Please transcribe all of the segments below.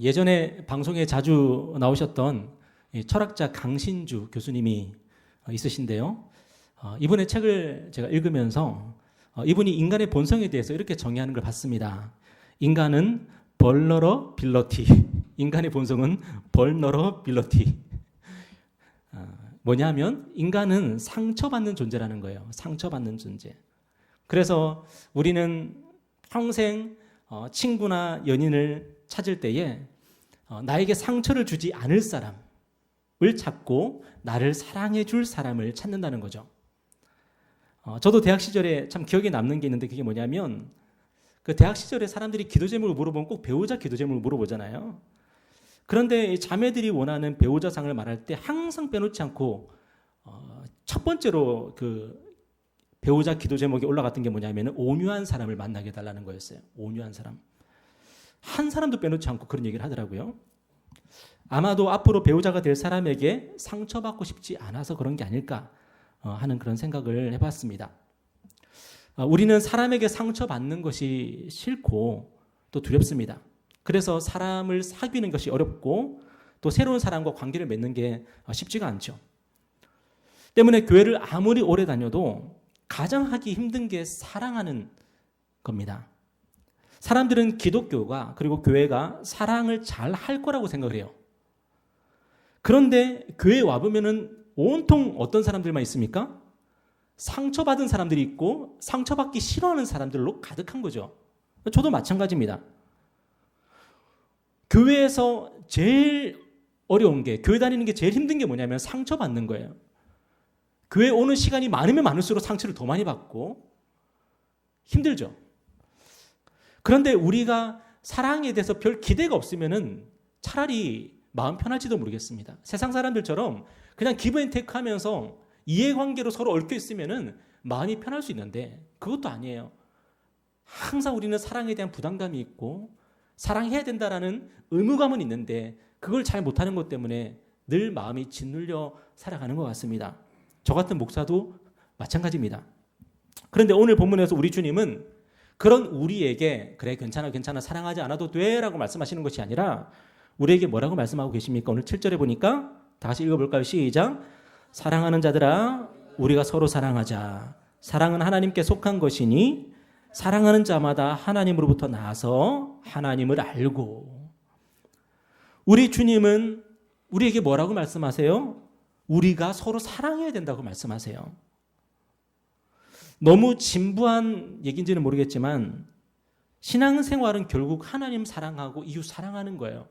예전에 방송에 자주 나오셨던 철학자 강신주 교수님이 있으신데요. 이분의 책을 제가 읽으면서 이분이 인간의 본성에 대해서 이렇게 정의하는 걸 봤습니다. 인간은 벌너러빌러티. 인간의 본성은 벌너러빌러티. 뭐냐면 인간은 상처받는 존재라는 거예요. 상처받는 존재. 그래서 우리는 평생 친구나 연인을 찾을 때에 나에게 상처를 주지 않을 사람을 찾고 나를 사랑해 줄 사람을 찾는다는 거죠. 저도 대학 시절에 참 기억에 남는 게 있는데 그게 뭐냐면 그 대학 시절에 사람들이 기도 제목을 물어보면 꼭 배우자 기도 제목을 물어보잖아요. 그런데 자매들이 원하는 배우자상을 말할 때 항상 빼놓지 않고 첫 번째로 그 배우자 기도 제목에 올라갔던 게 뭐냐면 온유한 사람을 만나게 해달라는 거였어요. 온유한 사람. 한 사람도 빼놓지 않고 그런 얘기를 하더라고요. 아마도 앞으로 배우자가 될 사람에게 상처받고 싶지 않아서 그런 게 아닐까 하는 그런 생각을 해봤습니다. 우리는 사람에게 상처받는 것이 싫고 또 두렵습니다. 그래서 사람을 사귀는 것이 어렵고 또 새로운 사람과 관계를 맺는 게 쉽지가 않죠. 때문에 교회를 아무리 오래 다녀도 가장 하기 힘든 게 사랑하는 겁니다. 사람들은 기독교가 그리고 교회가 사랑을 잘 할 거라고 생각을 해요. 그런데 교회에 와보면은 온통 어떤 사람들만 있습니까? 상처받은 사람들이 있고 상처받기 싫어하는 사람들로 가득한 거죠. 저도 마찬가지입니다. 교회에서 제일 어려운 게, 교회 다니는 게 제일 힘든 게 뭐냐면 상처받는 거예요. 교회 오는 시간이 많으면 많을수록 상처를 더 많이 받고 힘들죠. 그런데 우리가 사랑에 대해서 별 기대가 없으면은 차라리 마음 편할지도 모르겠습니다. 세상 사람들처럼 그냥 기브 앤 테이크 하면서 이해관계로 서로 얽혀 있으면은 마음이 편할 수 있는데 그것도 아니에요. 항상 우리는 사랑에 대한 부담감이 있고 사랑해야 된다라는 의무감은 있는데 그걸 잘 못하는 것 때문에 늘 마음이 짓눌려 살아가는 것 같습니다. 저 같은 목사도 마찬가지입니다. 그런데 오늘 본문에서 우리 주님은 그런 우리에게 그래 괜찮아 사랑하지 않아도 돼 라고 말씀하시는 것이 아니라 우리에게 뭐라고 말씀하고 계십니까? 오늘 7절에 보니까 다 같이 읽어볼까요? 시작. 사랑하는 자들아 우리가 서로 사랑하자. 사랑은 하나님께 속한 것이니 사랑하는 자마다 하나님으로부터 나서 하나님을 알고. 우리 주님은 우리에게 뭐라고 말씀하세요? 우리가 서로 사랑해야 된다고 말씀하세요. 너무 진부한 얘기인지는 모르겠지만 신앙생활은 결국 하나님 사랑하고 이웃 사랑하는 거예요.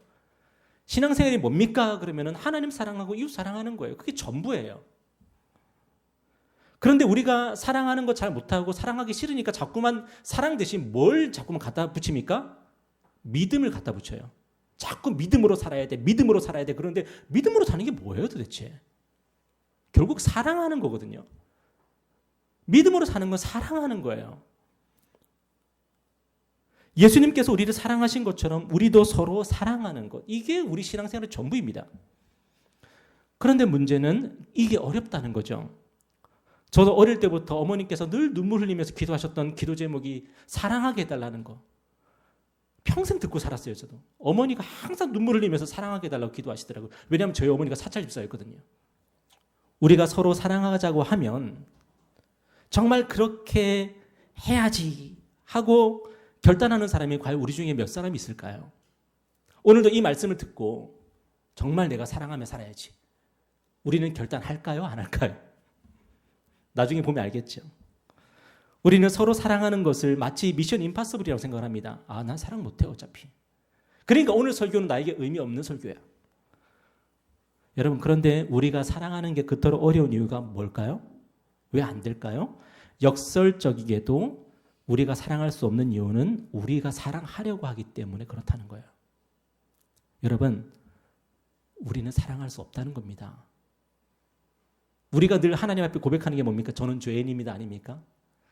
신앙생활이 뭡니까? 그러면 하나님 사랑하고 이웃 사랑하는 거예요. 그게 전부예요. 그런데 우리가 사랑하는 거 잘 못하고 사랑하기 싫으니까 자꾸만 사랑 대신 뭘 자꾸만 갖다 붙입니까? 믿음을 갖다 붙여요. 자꾸 믿음으로 살아야 돼. 믿음으로 살아야 돼. 그런데 믿음으로 사는 게 뭐예요 도대체? 결국 사랑하는 거거든요. 믿음으로 사는 건 사랑하는 거예요. 예수님께서 우리를 사랑하신 것처럼 우리도 서로 사랑하는 것. 이게 우리 신앙생활의 전부입니다. 그런데 문제는 이게 어렵다는 거죠. 저도 어릴 때부터 어머님께서 늘 눈물 흘리면서 기도하셨던 기도 제목이 사랑하게 해달라는 거. 평생 듣고 살았어요, 저도. 어머니가 항상 눈물 흘리면서 사랑하게 해달라고 기도하시더라고요. 왜냐하면 저희 어머니가 사찰 집사였거든요. 우리가 서로 사랑하자고 하면 정말 그렇게 해야지 하고 결단하는 사람이 과연 우리 중에 몇 사람이 있을까요? 오늘도 이 말씀을 듣고 정말 내가 사랑하며 살아야지. 우리는 결단할까요? 안 할까요? 나중에 보면 알겠죠. 우리는 서로 사랑하는 것을 마치 미션 임파서블이라고 생각을 합니다. 아, 난 사랑 못해 어차피. 그러니까 오늘 설교는 나에게 의미 없는 설교야. 여러분 그런데 우리가 사랑하는 게 그토록 어려운 이유가 뭘까요? 왜 안 될까요? 역설적이게도 우리가 사랑할 수 없는 이유는 우리가 사랑하려고 하기 때문에 그렇다는 거예요. 여러분, 우리는 사랑할 수 없다는 겁니다. 우리가 늘 하나님 앞에 고백하는 게 뭡니까? 저는 죄인입니다. 아닙니까?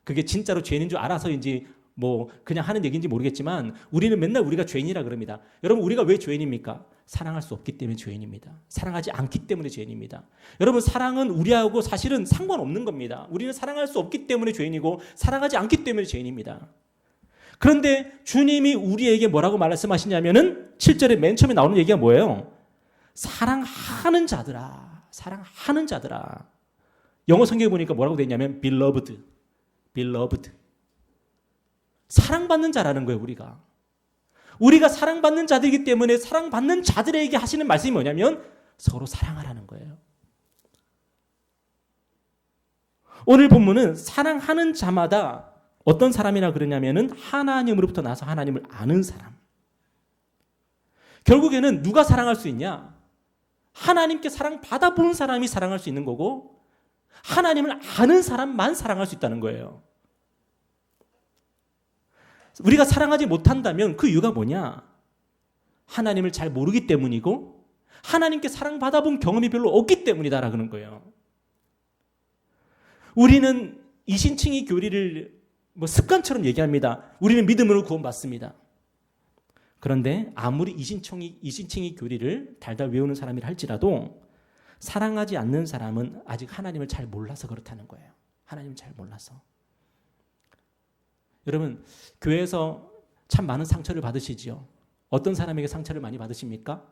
그게 진짜로 죄인인 줄 알아서인지 뭐 그냥 하는 얘기인지 모르겠지만 우리는 맨날 우리가 죄인이라 그럽니다. 여러분 우리가 왜 죄인입니까? 사랑할 수 없기 때문에 죄인입니다. 사랑하지 않기 때문에 죄인입니다. 여러분 사랑은 우리하고 사실은 상관없는 겁니다. 우리는 사랑할 수 없기 때문에 죄인이고 사랑하지 않기 때문에 죄인입니다. 그런데 주님이 우리에게 뭐라고 말씀하시냐면은 7절에 맨 처음에 나오는 얘기가 뭐예요? 사랑하는 자들아. 사랑하는 자들아. 영어 성경에 보니까 뭐라고 되어 있냐면 beloved. beloved. 사랑받는 자라는 거예요, 우리가. 우리가 사랑받는 자들이기 때문에 사랑받는 자들에게 하시는 말씀이 뭐냐면 서로 사랑하라는 거예요. 오늘 본문은 사랑하는 자마다 어떤 사람이라 그러냐면은 하나님으로부터 나서 하나님을 아는 사람. 결국에는 누가 사랑할 수 있냐? 하나님께 사랑받아 본 사람이 사랑할 수 있는 거고 하나님을 아는 사람만 사랑할 수 있다는 거예요. 우리가 사랑하지 못한다면 그 이유가 뭐냐? 하나님을 잘 모르기 때문이고 하나님께 사랑받아 본 경험이 별로 없기 때문이다라고 하는 거예요. 우리는 이신칭의 교리를 습관처럼 얘기합니다. 우리는 믿음으로 구원받습니다. 그런데 아무리 이신칭의 교리를 달달 외우는 사람이라 할지라도 사랑하지 않는 사람은 아직 하나님을 잘 몰라서 그렇다는 거예요. 하나님을 잘 몰라서. 여러분, 교회에서 참 많은 상처를 받으시지요. 어떤 사람에게 상처를 많이 받으십니까?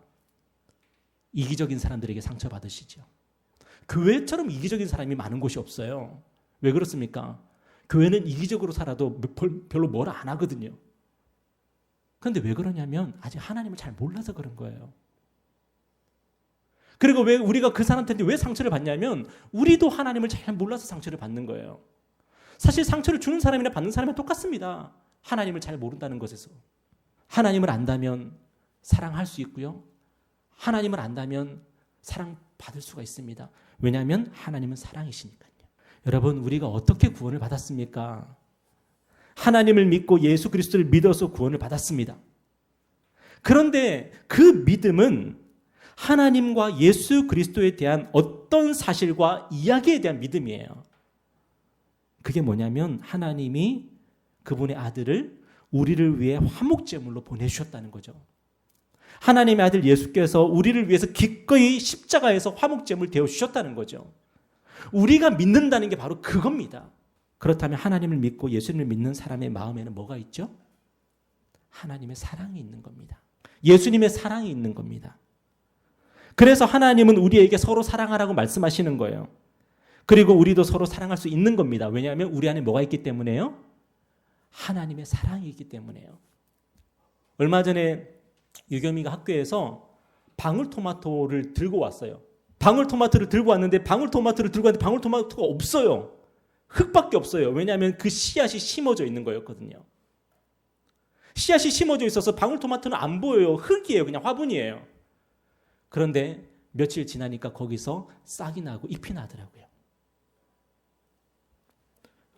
이기적인 사람들에게 상처 받으시죠. 교회처럼 이기적인 사람이 많은 곳이 없어요. 왜 그렇습니까? 교회는 이기적으로 살아도 별로 뭘 안 하거든요. 그런데 왜 그러냐면 아직 하나님을 잘 몰라서 그런 거예요. 그리고 왜 우리가 그 사람한테 왜 상처를 받냐면 우리도 하나님을 잘 몰라서 상처를 받는 거예요. 사실 상처를 주는 사람이나 받는 사람이 똑같습니다. 하나님을 잘 모른다는 것에서. 하나님을 안다면 사랑할 수 있고요. 하나님을 안다면 사랑받을 수가 있습니다. 왜냐하면 하나님은 사랑이시니까요. 여러분, 우리가 어떻게 구원을 받았습니까? 하나님을 믿고 예수 그리스도를 믿어서 구원을 받았습니다. 그런데 그 믿음은 하나님과 예수 그리스도에 대한 어떤 사실과 이야기에 대한 믿음이에요. 그게 뭐냐면 하나님이 그분의 아들을 우리를 위해 화목제물로 보내주셨다는 거죠. 하나님의 아들 예수께서 우리를 위해서 기꺼이 십자가에서 화목제물 되어주셨다는 거죠. 우리가 믿는다는 게 바로 그겁니다. 그렇다면 하나님을 믿고 예수님을 믿는 사람의 마음에는 뭐가 있죠? 하나님의 사랑이 있는 겁니다. 예수님의 사랑이 있는 겁니다. 그래서 하나님은 우리에게 서로 사랑하라고 말씀하시는 거예요. 그리고 우리도 서로 사랑할 수 있는 겁니다. 왜냐하면 우리 안에 뭐가 있기 때문에요? 하나님의 사랑이 있기 때문에요. 얼마 전에 유겸이가 학교에서 방울토마토를 들고 왔어요. 방울토마토를 들고 왔는데 방울토마토가 없어요. 흙밖에 없어요. 왜냐하면 그 씨앗이 심어져 있는 거였거든요. 씨앗이 심어져 있어서 방울토마토는 안 보여요. 흙이에요. 그냥 화분이에요. 그런데 며칠 지나니까 거기서 싹이 나고 잎이 나더라고요.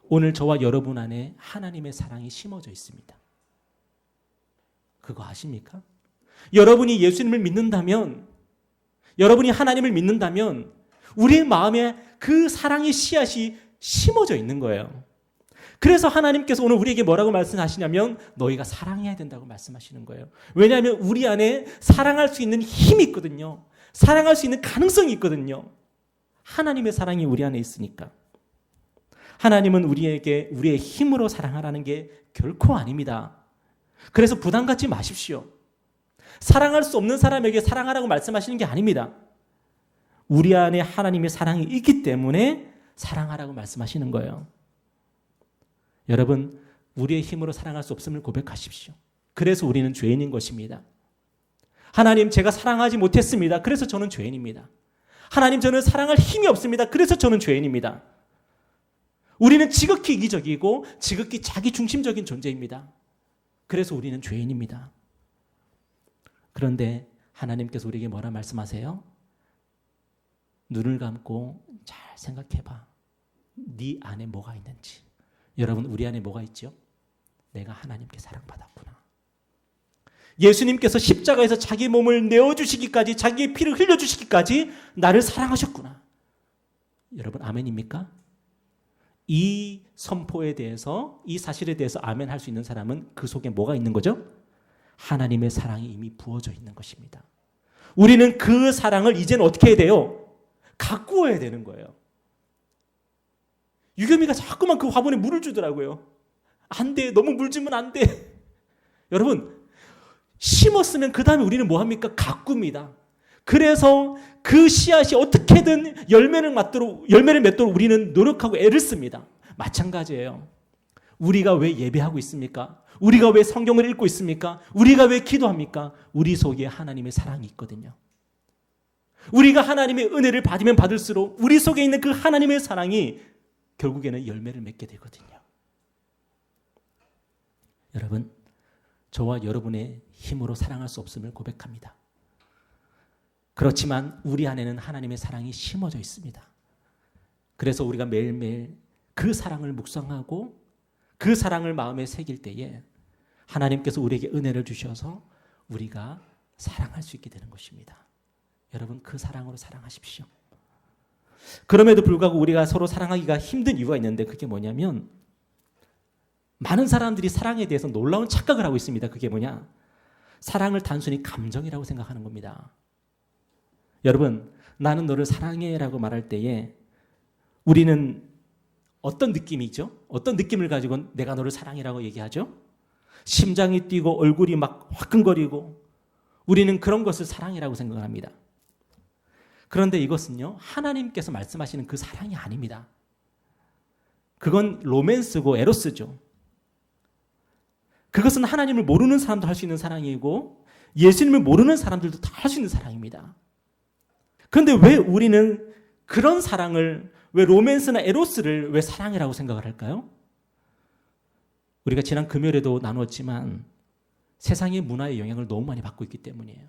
오늘 저와 여러분 안에 하나님의 사랑이 심어져 있습니다. 그거 아십니까? 여러분이 예수님을 믿는다면, 여러분이 하나님을 믿는다면 우리의 마음에 그 사랑의 씨앗이 심어져 있는 거예요. 그래서 하나님께서 오늘 우리에게 뭐라고 말씀하시냐면 너희가 사랑해야 된다고 말씀하시는 거예요. 왜냐하면 우리 안에 사랑할 수 있는 힘이 있거든요. 사랑할 수 있는 가능성이 있거든요. 하나님의 사랑이 우리 안에 있으니까. 하나님은 우리에게 우리의 힘으로 사랑하라는 게 결코 아닙니다. 그래서 부담 갖지 마십시오. 사랑할 수 없는 사람에게 사랑하라고 말씀하시는 게 아닙니다. 우리 안에 하나님의 사랑이 있기 때문에 사랑하라고 말씀하시는 거예요. 여러분, 우리의 힘으로 사랑할 수 없음을 고백하십시오. 그래서 우리는 죄인인 것입니다. 하나님, 제가 사랑하지 못했습니다. 그래서 저는 죄인입니다. 하나님, 저는 사랑할 힘이 없습니다. 그래서 저는 죄인입니다. 우리는 지극히 이기적이고 지극히 자기중심적인 존재입니다. 그래서 우리는 죄인입니다. 그런데 하나님께서 우리에게 뭐라 말씀하세요? 눈을 감고 잘 생각해봐. 네 안에 뭐가 있는지. 여러분, 우리 안에 뭐가 있죠? 내가 하나님께 사랑받았구나. 예수님께서 십자가에서 자기 몸을 내어주시기까지, 자기의 피를 흘려주시기까지 나를 사랑하셨구나. 여러분, 아멘입니까? 이 선포에 대해서, 이 사실에 대해서 아멘 할 수 있는 사람은 그 속에 뭐가 있는 거죠? 하나님의 사랑이 이미 부어져 있는 것입니다. 우리는 그 사랑을 이제는 어떻게 해야 돼요? 가꾸어야 되는 거예요. 유겸이가 자꾸만 그 화분에 물을 주더라고요. 안 돼, 너무 물 주면 안 돼. 여러분, 심었으면 그 다음에 우리는 뭐 합니까? 가꿉니다. 그래서 그 씨앗이 어떻게든 열매를 맺도록 우리는 노력하고 애를 씁니다. 마찬가지예요. 우리가 왜 예배하고 있습니까? 우리가 왜 성경을 읽고 있습니까? 우리가 왜 기도합니까? 우리 속에 하나님의 사랑이 있거든요. 우리가 하나님의 은혜를 받으면 받을수록 우리 속에 있는 그 하나님의 사랑이 결국에는 열매를 맺게 되거든요. 여러분, 저와 여러분의 힘으로 사랑할 수 없음을 고백합니다. 그렇지만 우리 안에는 하나님의 사랑이 심어져 있습니다. 그래서 우리가 매일매일 그 사랑을 묵상하고 그 사랑을 마음에 새길 때에 하나님께서 우리에게 은혜를 주셔서 우리가 사랑할 수 있게 되는 것입니다. 여러분, 그 사랑으로 사랑하십시오. 그럼에도 불구하고 우리가 서로 사랑하기가 힘든 이유가 있는데 그게 뭐냐면 많은 사람들이 사랑에 대해서 놀라운 착각을 하고 있습니다. 그게 뭐냐? 사랑을 단순히 감정이라고 생각하는 겁니다. 여러분, 나는 너를 사랑해라고 말할 때에 우리는 어떤 느낌이죠? 어떤 느낌을 가지고 내가 너를 사랑해라고 얘기하죠? 심장이 뛰고 얼굴이 막 화끈거리고 우리는 그런 것을 사랑이라고 생각을 합니다. 그런데 이것은요, 하나님께서 말씀하시는 그 사랑이 아닙니다. 그건 로맨스고 에로스죠. 그것은 하나님을 모르는 사람도 할 수 있는 사랑이고 예수님을 모르는 사람들도 다 할 수 있는 사랑입니다. 그런데 왜 우리는 그런 사랑을, 왜 로맨스나 에로스를 왜 사랑이라고 생각을 할까요? 우리가 지난 금요일에도 나누었지만 세상의 문화의 영향을 너무 많이 받고 있기 때문이에요.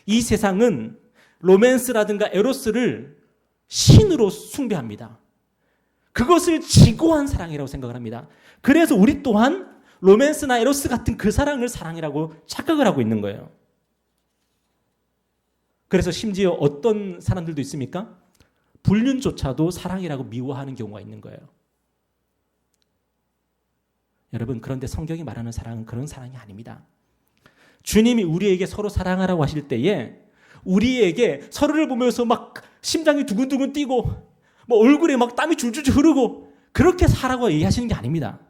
이 세상은 로맨스라든가 에로스를 신으로 숭배합니다. 그것을 지고한 사랑이라고 생각을 합니다. 그래서 우리 또한 로맨스나 에로스 같은 그 사랑을 사랑이라고 착각을 하고 있는 거예요. 그래서 심지어 어떤 사람들도 있습니까? 불륜조차도 사랑이라고 미워하는 경우가 있는 거예요. 여러분, 그런데 성경이 말하는 사랑은 그런 사랑이 아닙니다. 주님이 우리에게 서로 사랑하라고 하실 때에 우리에게 서로를 보면서 막 심장이 두근두근 뛰고 뭐 얼굴에 막 땀이 줄줄 흐르고 그렇게 살라고 얘기하시는 게 아닙니다.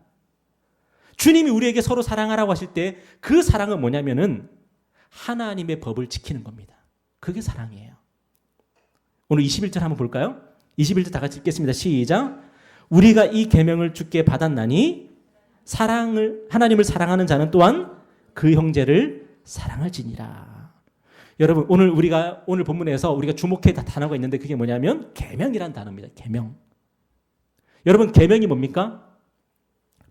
주님이 우리에게 서로 사랑하라고 하실 때 그 사랑은 뭐냐면은 하나님의 법을 지키는 겁니다. 그게 사랑이에요. 오늘 21절 한번 볼까요? 21절 다 같이 읽겠습니다. 시작. 우리가 이 계명을 주께 받았나니 하나님을 사랑하는 자는 또한 그 형제를 사랑할지니라. 여러분, 오늘 본문에서 우리가 주목해야 단어가 있는데 그게 뭐냐면 계명이라는 단어입니다. 계명. 여러분, 계명이 뭡니까?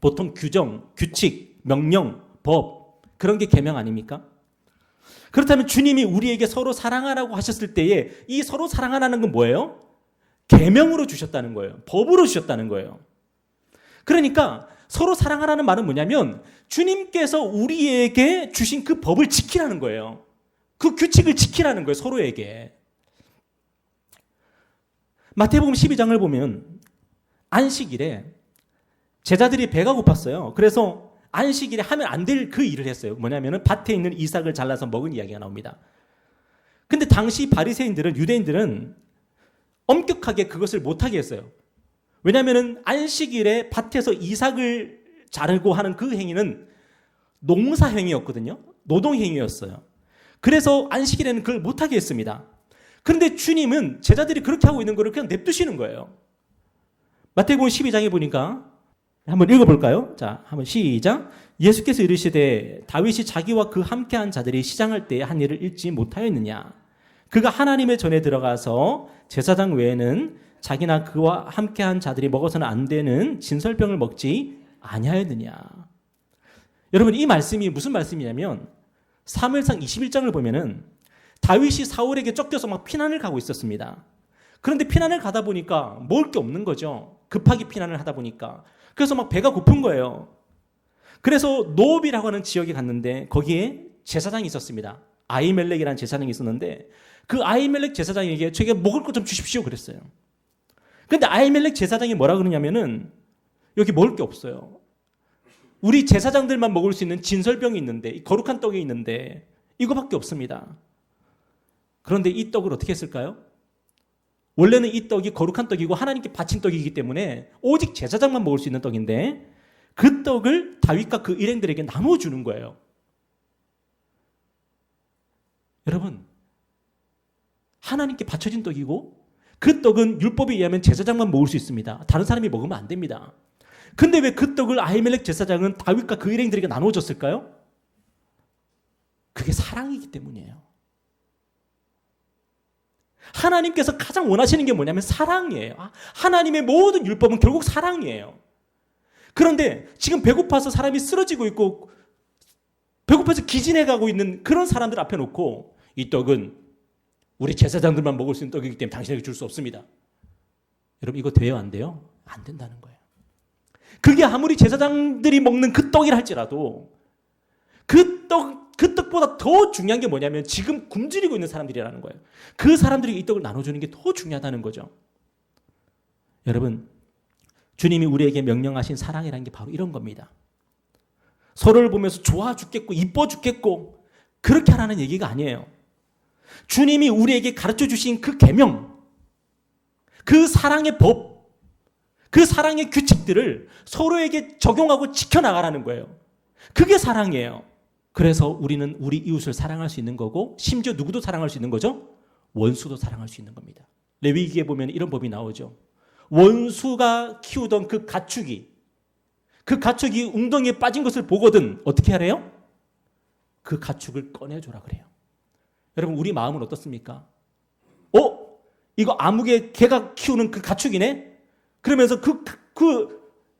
보통 규정, 규칙, 명령, 법 그런 게 계명 아닙니까? 그렇다면 주님이 우리에게 서로 사랑하라고 하셨을 때에 이 서로 사랑하라는 건 뭐예요? 계명으로 주셨다는 거예요. 법으로 주셨다는 거예요. 그러니까 서로 사랑하라는 말은 뭐냐면 주님께서 우리에게 주신 그 법을 지키라는 거예요. 그 규칙을 지키라는 거예요. 서로에게. 마태복음 12장을 보면 안식일에 제자들이 배가 고팠어요. 그래서 안식일에 하면 안 될 그 일을 했어요. 뭐냐면은 밭에 있는 이삭을 잘라서 먹은 이야기가 나옵니다. 근데 당시 바리새인들은, 유대인들은 엄격하게 그것을 못하게 했어요. 왜냐면은 안식일에 밭에서 이삭을 자르고 하는 그 행위는 농사 행위였거든요. 노동 행위였어요. 그래서 안식일에는 그걸 못하게 했습니다. 그런데 주님은 제자들이 그렇게 하고 있는 거를 그냥 냅두시는 거예요. 마태복음 12장에 보니까 한번 읽어볼까요? 자, 한번 시작. 예수께서 이르시되 다윗이 자기와 그 함께한 자들이 시장할 때에 한 일을 잊지 못하였느냐? 그가 하나님의 전에 들어가서 제사장 외에는 자기나 그와 함께한 자들이 먹어서는 안 되는 진설병을 먹지 아니하였느냐? 여러분, 이 말씀이 무슨 말씀이냐면 사무엘상 21장을 보면은 다윗이 사울에게 쫓겨서 막 피난을 가고 있었습니다. 그런데 피난을 가다 보니까 먹을 게 없는 거죠. 급하게 피난을 하다 보니까. 그래서 막 배가 고픈 거예요. 그래서 노업이라고 하는 지역에 갔는데 거기에 제사장이 있었습니다. 아히멜렉이라는 제사장이 있었는데 그 아히멜렉 제사장에게 저에게 먹을 것 좀 주십시오 그랬어요. 그런데 아히멜렉 제사장이 뭐라 그러냐면은 여기 먹을 게 없어요. 우리 제사장들만 먹을 수 있는 진설병이 있는데, 거룩한 떡이 있는데 이거밖에 없습니다. 그런데 이 떡을 어떻게 했을까요? 원래는 이 떡이 거룩한 떡이고 하나님께 바친 떡이기 때문에 오직 제사장만 먹을 수 있는 떡인데 그 떡을 다윗과 그 일행들에게 나눠주는 거예요. 여러분, 하나님께 바쳐진 떡이고 그 떡은 율법에 의하면 제사장만 먹을 수 있습니다. 다른 사람이 먹으면 안 됩니다. 근데 왜 그 떡을 아히멜렉 제사장은 다윗과 그 일행들에게 나눠줬을까요? 그게 사랑이기 때문이에요. 하나님께서 가장 원하시는 게 뭐냐면 사랑이에요. 하나님의 모든 율법은 결국 사랑이에요. 그런데 지금 배고파서 사람이 쓰러지고 있고 배고파서 기진해가고 있는 그런 사람들 앞에 놓고 이 떡은 우리 제사장들만 먹을 수 있는 떡이기 때문에 당신에게 줄 수 없습니다. 여러분 이거 돼요? 안 돼요? 안 된다는 거예요. 그게 아무리 제사장들이 먹는 그 떡이라 할지라도 그 떡보다 더 중요한 게 뭐냐면 지금 굶주리고 있는 사람들이라는 거예요. 그 사람들이 이 떡을 나눠주는 게 더 중요하다는 거죠. 여러분, 주님이 우리에게 명령하신 사랑이라는 게 바로 이런 겁니다. 서로를 보면서 좋아 죽겠고 이뻐 죽겠고 그렇게 하라는 얘기가 아니에요. 주님이 우리에게 가르쳐 주신 그 계명, 그 사랑의 법, 그 사랑의 규칙들을 서로에게 적용하고 지켜나가라는 거예요. 그게 사랑이에요. 그래서 우리는 우리 이웃을 사랑할 수 있는 거고 심지어 누구도 사랑할 수 있는 거죠? 원수도 사랑할 수 있는 겁니다. 레위기에 보면 이런 법이 나오죠. 원수가 키우던 그 가축이 웅덩이에 빠진 것을 보거든 어떻게 하래요? 그 가축을 꺼내줘라 그래요. 여러분 우리 마음은 어떻습니까? 이거 암흑의 개가 키우는 그 가축이네? 그러면서 그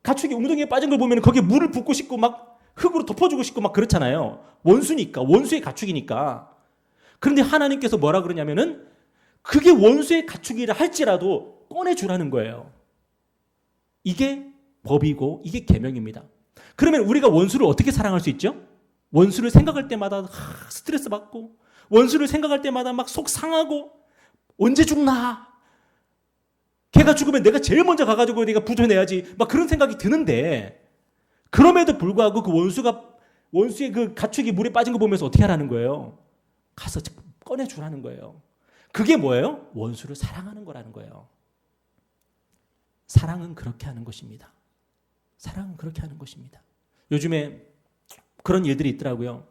가축이 웅덩이에 빠진 걸 보면 거기에 물을 붓고 싶고 막 흙으로 덮어주고 싶고 막 그렇잖아요. 원수니까, 원수의 가축이니까. 그런데 하나님께서 뭐라 그러냐면은 그게 원수의 가축이라 할지라도 꺼내주라는 거예요. 이게 법이고 이게 계명입니다. 그러면 우리가 원수를 어떻게 사랑할 수 있죠? 원수를 생각할 때마다 스트레스 받고 원수를 생각할 때마다 막 속 상하고 언제 죽나? 걔가 죽으면 내가 제일 먼저 가가지고 내가 부조해내야지 막 그런 생각이 드는데 그럼에도 불구하고 그 원수의 그 가축이 물에 빠진 거 보면서 어떻게 하라는 거예요? 가서 꺼내주라는 거예요. 그게 뭐예요? 원수를 사랑하는 거라는 거예요. 사랑은 그렇게 하는 것입니다. 사랑은 그렇게 하는 것입니다. 요즘에 그런 일들이 있더라고요.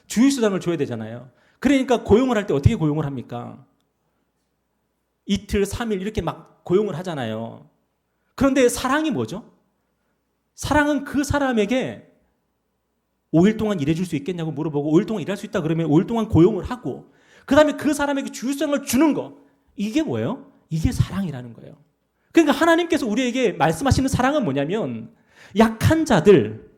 주휴수당을 줘야 되잖아요. 그러니까 고용을 할 때 어떻게 고용을 합니까? 이틀, 3일 이렇게 막 고용을 하잖아요. 그런데 사랑이 뭐죠? 사랑은 그 사람에게 5일 동안 일해줄 수 있겠냐고 물어보고 5일 동안 일할 수 있다 그러면 5일 동안 고용을 하고 그 다음에 그 사람에게 주휴수당을 주는 거 이게 뭐예요? 이게 사랑이라는 거예요. 그러니까 하나님께서 우리에게 말씀하시는 사랑은 뭐냐면 약한 자들,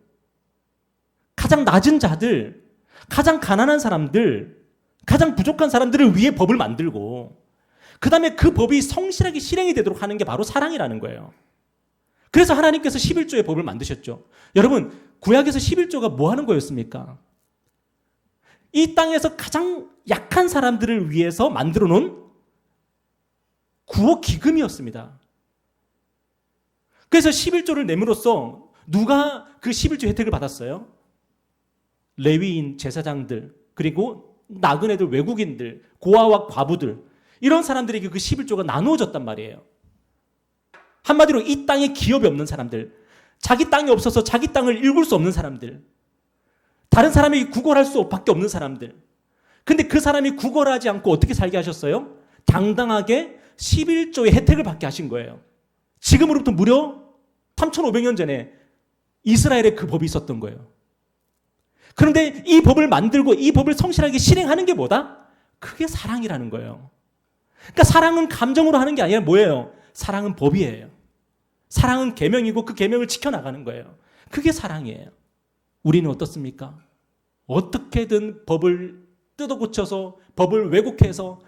가장 낮은 자들, 가장 가난한 사람들, 가장 부족한 사람들을 위해 법을 만들고 그 다음에 그 법이 성실하게 실행이 되도록 하는 게 바로 사랑이라는 거예요. 그래서 하나님께서 11조의 법을 만드셨죠. 여러분, 구약에서 11조가 뭐 하는 거였습니까? 이 땅에서 가장 약한 사람들을 위해서 만들어 놓은 구호 기금이었습니다. 그래서 11조를 내므로써 누가 그 11조 혜택을 받았어요? 레위인 제사장들, 그리고 나그네들, 외국인들, 고아와 과부들 이런 사람들에게 그 11조가 나누어졌단 말이에요. 한마디로 이 땅에 기업이 없는 사람들, 자기 땅이 없어서 자기 땅을 일굴 수 없는 사람들, 다른 사람에게 구걸할 수밖에 없는 사람들. 근데 그 사람이 구걸하지 않고 어떻게 살게 하셨어요? 당당하게 11조의 혜택을 받게 하신 거예요. 지금으로부터 무려 3,500년 전에 이스라엘에 그 법이 있었던 거예요. 그런데 이 법을 만들고 이 법을 성실하게 실행하는 게 뭐다? 그게 사랑이라는 거예요. 그러니까 사랑은 감정으로 하는 게 아니라 뭐예요? 사랑은 법이에요. 사랑은 계명이고 그 계명을 지켜나가는 거예요. 그게 사랑이에요. 우리는 어떻습니까? 어떻게든 법을 뜯어고쳐서 법을 왜곡해서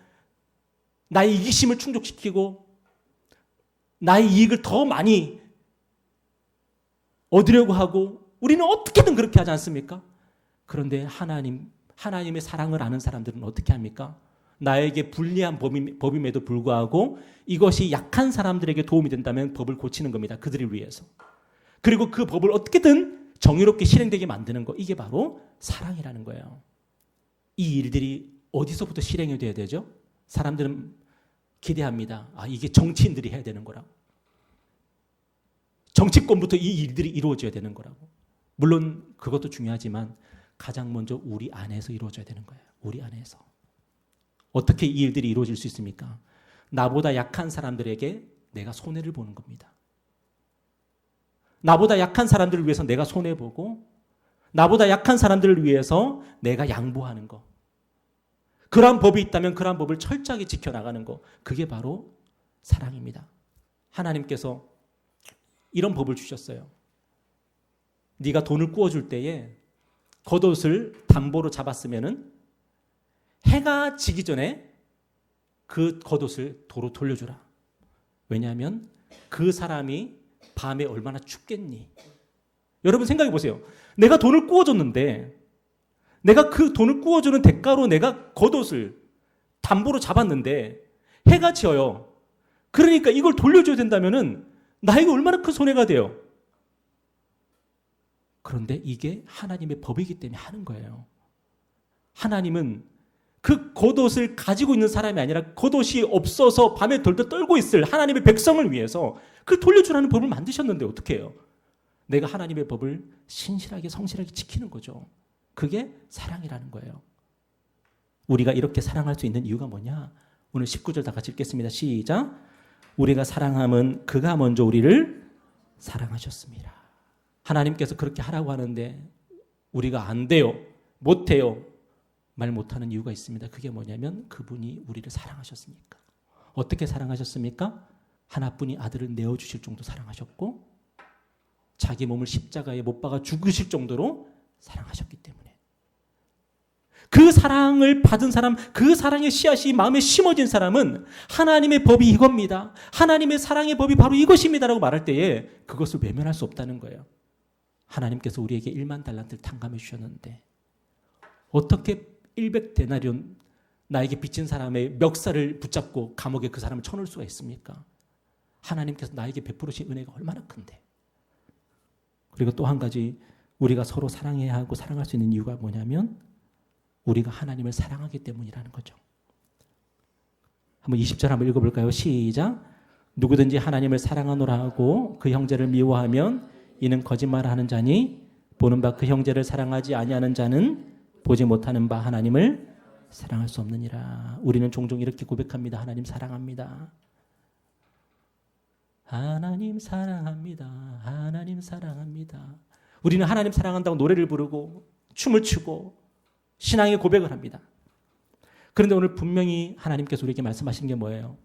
나의 이기심을 충족시키고 나의 이익을 더 많이 얻으려고 하고 우리는 어떻게든 그렇게 하지 않습니까? 그런데 하나님의 사랑을 아는 사람들은 어떻게 합니까? 나에게 불리한 법임에도 불구하고 이것이 약한 사람들에게 도움이 된다면 법을 고치는 겁니다. 그들을 위해서. 그리고 그 법을 어떻게든 정의롭게 실행되게 만드는 거, 이게 바로 사랑이라는 거예요. 이 일들이 어디서부터 실행이 돼야 되죠? 사람들은 기대합니다. 이게 정치인들이 해야 되는 거라고. 정치권부터 이 일들이 이루어져야 되는 거라고. 물론 그것도 중요하지만 가장 먼저 우리 안에서 이루어져야 되는 거예요. 우리 안에서. 어떻게 이 일들이 이루어질 수 있습니까? 나보다 약한 사람들에게 내가 손해를 보는 겁니다. 나보다 약한 사람들을 위해서 내가 손해보고 나보다 약한 사람들을 위해서 내가 양보하는 거. 그러한 법이 있다면 그러한 법을 철저하게 지켜나가는 거. 그게 바로 사랑입니다. 하나님께서 이런 법을 주셨어요. 네가 돈을 구워줄 때에 겉옷을 담보로 잡았으면은 해가 지기 전에 그 겉옷을 도로 돌려주라. 왜냐하면 그 사람이 밤에 얼마나 춥겠니? 여러분 생각해 보세요. 내가 돈을 구워줬는데 내가 그 돈을 구워주는 대가로 내가 겉옷을 담보로 잡았는데 해가 지어요. 그러니까 이걸 돌려줘야 된다면은 나에게 얼마나 큰 손해가 돼요. 그런데 이게 하나님의 법이기 때문에 하는 거예요. 하나님은 그 겉옷을 가지고 있는 사람이 아니라 겉옷이 없어서 밤에 덜덜 떨고 있을 하나님의 백성을 위해서 그걸 돌려주라는 법을 만드셨는데 어떻게 해요? 내가 하나님의 법을 신실하게 성실하게 지키는 거죠. 그게 사랑이라는 거예요. 우리가 이렇게 사랑할 수 있는 이유가 뭐냐? 오늘 19절 다 같이 읽겠습니다. 시작. 우리가 사랑함은 그가 먼저 우리를 사랑하셨습니다. 하나님께서 그렇게 하라고 하는데 우리가 안 돼요. 못 해요. 말 못하는 이유가 있습니다. 그게 뭐냐면 그분이 우리를 사랑하셨으니까. 어떻게 사랑하셨습니까? 하나뿐인 아들을 내어주실 정도 사랑하셨고 자기 몸을 십자가에 못 박아 죽으실 정도로 사랑하셨기 때문에 그 사랑을 받은 사람, 그 사랑의 씨앗이 마음에 심어진 사람은 하나님의 법이 이겁니다. 하나님의 사랑의 법이 바로 이것입니다라고 말할 때에 그것을 외면할 수 없다는 거예요. 하나님께서 우리에게 1만 달란트를 탕감해 주셨는데 어떻게 100데나리온 나에게 빚진 사람의 멱살을 붙잡고 감옥에 그 사람을 쳐놓을 수가 있습니까? 하나님께서 나에게 베풀으신 은혜가 얼마나 큰데. 그리고 또 한 가지 우리가 서로 사랑해야 하고 사랑할 수 있는 이유가 뭐냐면 우리가 하나님을 사랑하기 때문이라는 거죠. 한번 20절 한번 읽어볼까요? 시작. 누구든지 하나님을 사랑하노라 하고 그 형제를 미워하면 이는 거짓말하는 자니 보는 바 그 형제를 사랑하지 아니하는 자는 보지 못하는 바 하나님을 사랑할 수 없느니라. 우리는 종종 이렇게 고백합니다. 하나님 사랑합니다. 하나님 사랑합니다. 하나님 사랑합니다. 우리는 하나님 사랑한다고 노래를 부르고 춤을 추고 신앙의 고백을 합니다. 그런데 오늘 분명히 하나님께서 우리에게 말씀하신 게 뭐예요?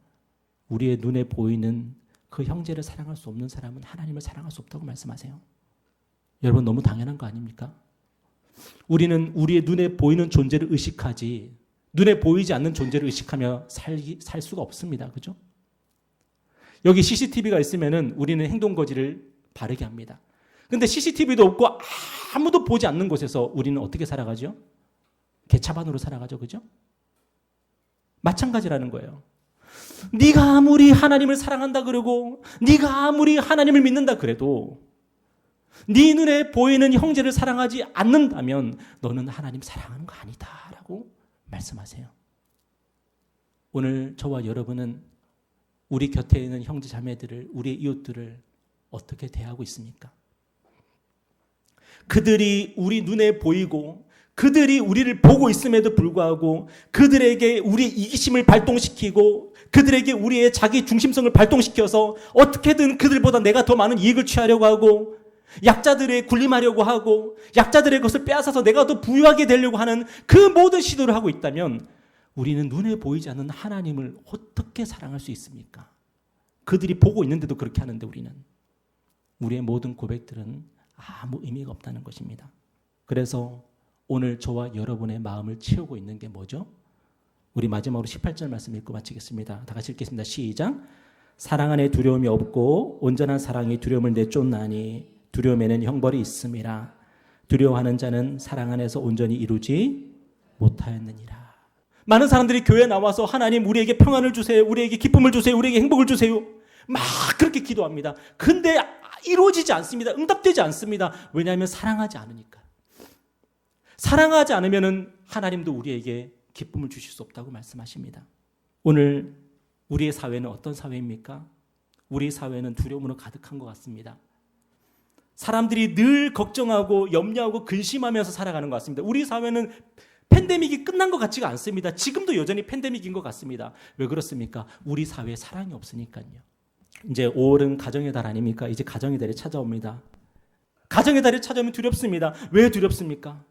우리의 눈에 보이는 그 형제를 사랑할 수 없는 사람은 하나님을 사랑할 수 없다고 말씀하세요. 여러분 너무 당연한 거 아닙니까? 우리는 우리의 눈에 보이는 존재를 의식하지 눈에 보이지 않는 존재를 의식하며 살 수가 없습니다. 그죠? 여기 CCTV가 있으면 우리는 행동거지를 바르게 합니다. 근데 CCTV도 없고 아무도 보지 않는 곳에서 우리는 어떻게 살아가죠? 개차반으로 살아가죠. 그죠? 마찬가지라는 거예요. 네가 아무리 하나님을 사랑한다 그러고 네가 아무리 하나님을 믿는다 그래도 네 눈에 보이는 형제를 사랑하지 않는다면 너는 하나님 사랑하는 거 아니다 라고 말씀하세요. 오늘 저와 여러분은 우리 곁에 있는 형제 자매들을 우리의 이웃들을 어떻게 대하고 있습니까? 그들이 우리 눈에 보이고 그들이 우리를 보고 있음에도 불구하고 그들에게 우리의 이기심을 발동시키고 그들에게 우리의 자기 중심성을 발동시켜서 어떻게든 그들보다 내가 더 많은 이익을 취하려고 하고 약자들의 군림하려고 하고 약자들의 것을 빼앗아서 내가 더 부유하게 되려고 하는 그 모든 시도를 하고 있다면 우리는 눈에 보이지 않는 하나님을 어떻게 사랑할 수 있습니까? 그들이 보고 있는데도 그렇게 하는데 우리의 모든 고백들은 아무 의미가 없다는 것입니다. 그래서 오늘 저와 여러분의 마음을 채우고 있는 게 뭐죠? 우리 마지막으로 18절 말씀 읽고 마치겠습니다. 다 같이 읽겠습니다. 시작. 사랑 안에 두려움이 없고 온전한 사랑이 두려움을 내쫓나니 두려움에는 형벌이 있음이라. 두려워하는 자는 사랑 안에서 온전히 이루지 못하였느니라. 많은 사람들이 교회에 나와서 하나님 우리에게 평안을 주세요. 우리에게 기쁨을 주세요. 우리에게 행복을 주세요. 막 그렇게 기도합니다. 근데 이루어지지 않습니다. 응답되지 않습니다. 왜냐하면 사랑하지 않으니까. 사랑하지 않으면 하나님도 우리에게 기쁨을 주실 수 없다고 말씀하십니다. 오늘 우리의 사회는 어떤 사회입니까? 우리 사회는 두려움으로 가득한 것 같습니다. 사람들이 늘 걱정하고 염려하고 근심하면서 살아가는 것 같습니다. 우리 사회는 팬데믹이 끝난 것 같지가 않습니다. 지금도 여전히 팬데믹인 것 같습니다. 왜 그렇습니까? 우리 사회에 사랑이 없으니까요. 이제 5월은 가정의 달 아닙니까? 이제 가정의 달이 찾아옵니다. 가정의 달이 찾아오면 두렵습니다. 왜 두렵습니까?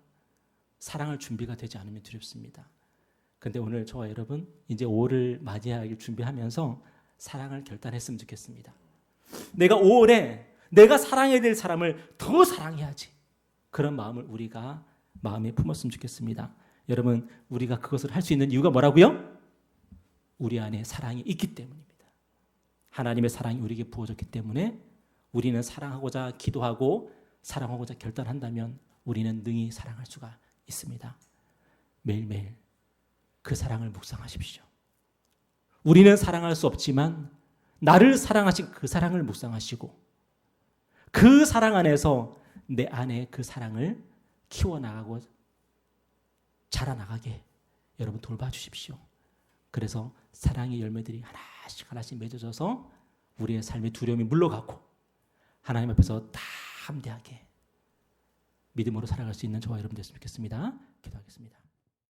사랑할 준비가 되지 않으면 두렵습니다. 근데 오늘 저와 여러분 이제 5월을 맞이하길 준비하면서 사랑을 결단했으면 좋겠습니다. 내가 5월에 내가 사랑해야 될 사람을 더 사랑해야지. 그런 마음을 우리가 마음에 품었으면 좋겠습니다. 여러분, 우리가 그것을 할 수 있는 이유가 뭐라고요? 우리 안에 사랑이 있기 때문입니다. 하나님의 사랑이 우리에게 부어졌기 때문에 우리는 사랑하고자 기도하고 사랑하고자 결단한다면 우리는 능히 사랑할 수가 있습니다. 매일매일 그 사랑을 묵상하십시오. 우리는 사랑할 수 없지만 나를 사랑하신 그 사랑을 묵상하시고 그 사랑 안에서 내 안에 그 사랑을 키워나가고 자라나가게 여러분 돌봐주십시오. 그래서 사랑의 열매들이 하나씩 하나씩 맺어져서 우리의 삶의 두려움이 물러가고 하나님 앞에서 다 담대하게 믿음으로 살아갈 수 있는 저와 여러분 됐으면 좋겠습니다. 기도하겠습니다.